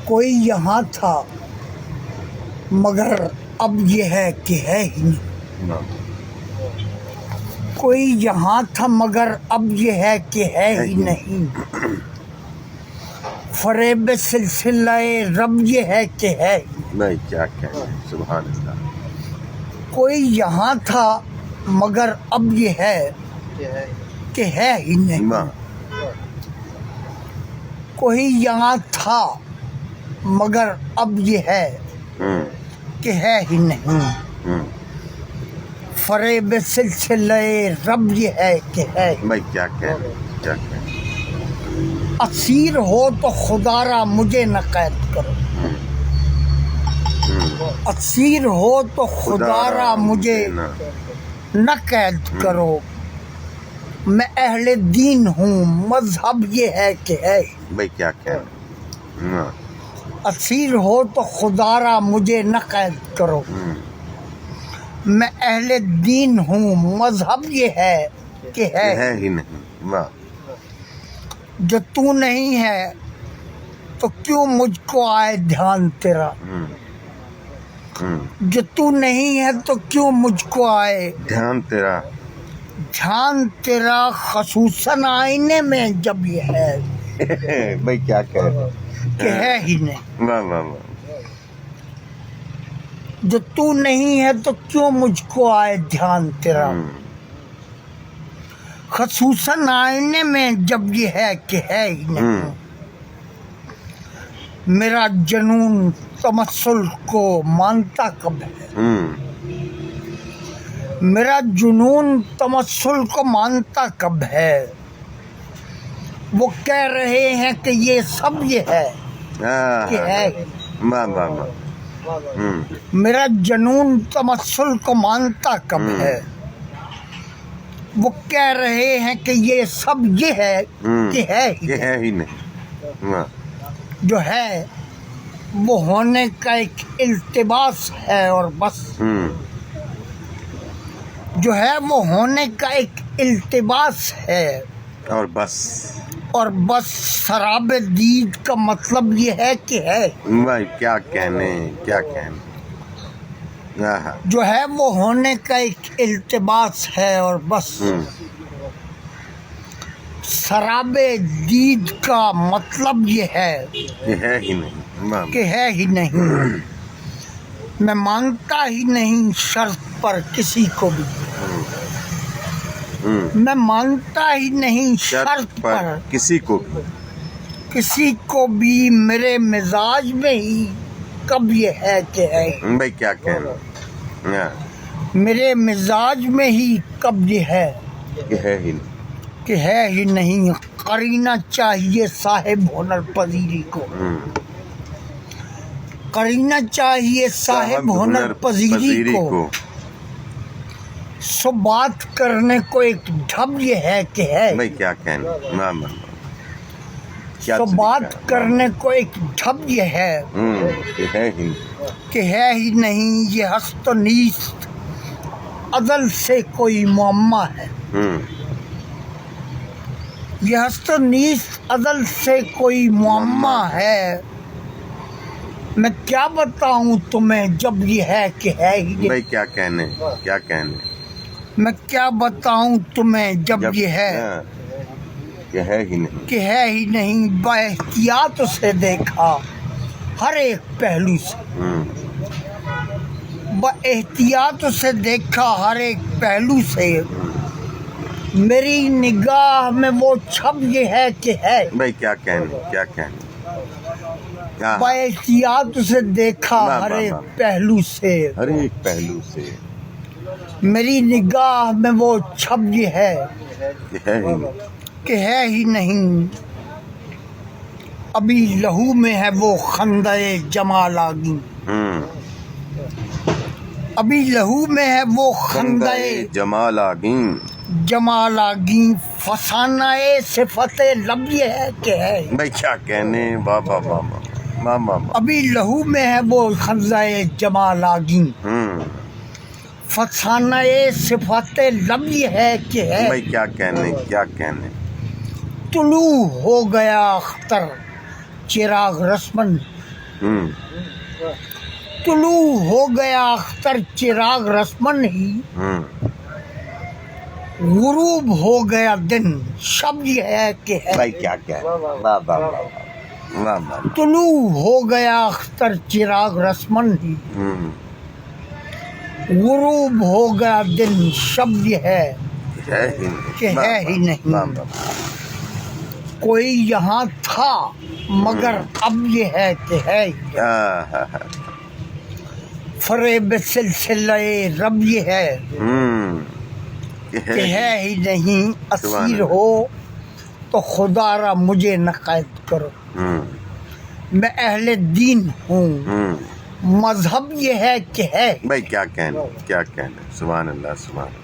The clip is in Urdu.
کوئی یہاں تھا مگر اب یہ ہے کہ ہے ہی نہیں. کوئی یہاں تھا مگر اب یہ ہے کہ ہے ہی نہیں. فریب سلسلہ رب یہ ہے کہ ہے ہی نہیں. کیا کہنا ہے، سبحان اللہ. کوئی یہاں تھا مگر اب یہ ہے کہ ہے ہی نہیں. کوئی یہاں تھا مگر اب یہ ہے کہ ہے ہی نہیں. فریب سلسلہ رب یہ ہے کہ ہے ہی. بھائی کیا کہنا، کیا کہنا. اسیر ہو تو خدا را مجھے نہ قید کرو. اسیر ہو تو خدا را مجھے نہ قید کرو. میں اہل دین ہوں، مذہب یہ ہے کہ ہے. بھائی کیا کہنا. اسیر ہو تو خدا را مجھے نہ قید کرو. میں اہل دین ہوں، مذہب یہ ہے کہ ہے ہی نہیں. واہ. جو تو نہیں ہے تو کیوں مجھ کو آئے دھیان تیرا. جو تو نہیں ہے تو کیوں مجھ کو آئے دھیان تیرا. دھیان تیرا خصوصاً آئینے میں جب یہ ہے بھائی کیا کہنا کہ ہے ہی نہیں. واہ واہ واہ. جو تو نہیں ہے تو کیوں مجھ کو آئے دھیان تیرا خصوصاً آئینے میں جب یہ ہے کہ ہے ہی نہیں. میرا جنون تمثل کو مانتا کب ہے. میرا جنون تمثل کو مانتا کب ہے. وہ کہہ رہے ہیں کہ یہ سب یہ ہے کہ ہے. واہ واہ واہ. میرا جنون تمثل کو مانتا کب ہے. وہ کہہ رہے ہیں کہ یہ سب یہ ہے کہ ہے ہی نہیں. واہ. جو ہے وہ ہونے کا ایک التباس ہے اور بس. جو ہے وہ ہونے کا ایک التباس ہے اور بس. اور بس. سراب دید کا مطلب یہ ہے کہ ہے. بھائی کیا کہنے، کیا کہنے. جو ہے وہ ہونے کا ایک التباس ہے اور بس. سراب دید کا مطلب یہ ہے کہ ہے ہی نہیں. کہ ہے ہی نہیں. میں مانتا ہی نہیں شرط پر کسی کو بھی. میں مانتا ہی نہیں شرط پر کسی کو بھی. کسی کو بھی. میرے مزاج میں ہی کب یہ ہے کہ ہے. بھائی کیا کہنا. میرے مزاج میں ہی کب یہ ہے کہ ہے ہی نہیں. کہ ہے ہی نہیں. قرینہ چاہیے صاحب ہنر پذیری کو. قرینہ چاہیے صاحب ہنر پذیری کو. سو بات کرنے کو ایک ڈھب یہ ہے کہ ہے. بھائی کیا کہنا. سو بات کرنے کو ایک ڈھب یہ ہے کہ ہے ہی کہ ہے ہی نہیں. یہ ہست و نیست ازل سے کوئی معمہ ہے. یہ ہست و نیست ازل سے کوئی معمہ ہے. میں کیا بتاؤں تمہیں جب یہ ہے کہ ہے ہی. بھائی کیا کہنے، کیا کہنے. میں کیا بتاؤں تمہیں جب یہ ہے کہ ہے ہی نہیں. کہ ہے ہی نہیں. با احتیاط سے دیکھا ہر ایک پہلو سے. با احتیاط سے دیکھا ہر ایک پہلو سے. میری نگاہ میں وہ چھب یہ ہے کہ ہے. بھائی کیا کہنے، کیا کہنے. با احتیاط سے دیکھا ہر ایک پہلو سے. ہر ایک پہلو سے. میری نگاہ میں وہ چھب یہ ہے کہ ہے ہی نہیں. ابھی لہو میں ہے وہ خندہ جمال آگی. ابھی لہو میں ہے وہ خندہ جمال آگی. جمال آگی. فسانہ صفت لب یہ ہے کہ ہے. بھائی کیا کہنے. واہ واہ واہ واہ. ابھی لہو میں ہے وہ خندہ جمال آگی. فسانہ صفت لب یہ ہے کہ ہے. بھائی کیا کہنے، کیا کہنے. طلوع ہو گیا اختر چراغ رسمن ہوں طلوع ہو گیا اختر چراغ رسمن ہی، ہوں غروب ہو گیا دن شب یہ ہے کہ ہے، بھائی کیا کہنے، واہ واہ واہ واہ واہ واہ، طلوع ہو گیا اختر چراغ رسمن ہی، ہوں غروب ہو گیا دن شب یہ ہے ہے ہی نہیں، کہ ہے ہی نہیں، واہ واہ واہ، کوئی یہاں تھا مگر اب یہ ہے کہ ہے ہی، ہاں، فریب سلسلہ رب یہ ہے کہ ہے ہی نہیں، اسیر ہو تو خدا را مجھے نہ قید کرو، میں اہل دین ہوں، مذہب یہ ہے کہ ہے، بھائی کیا کہنے، کیا کہنے، سبحان اللہ سبحان اللہ۔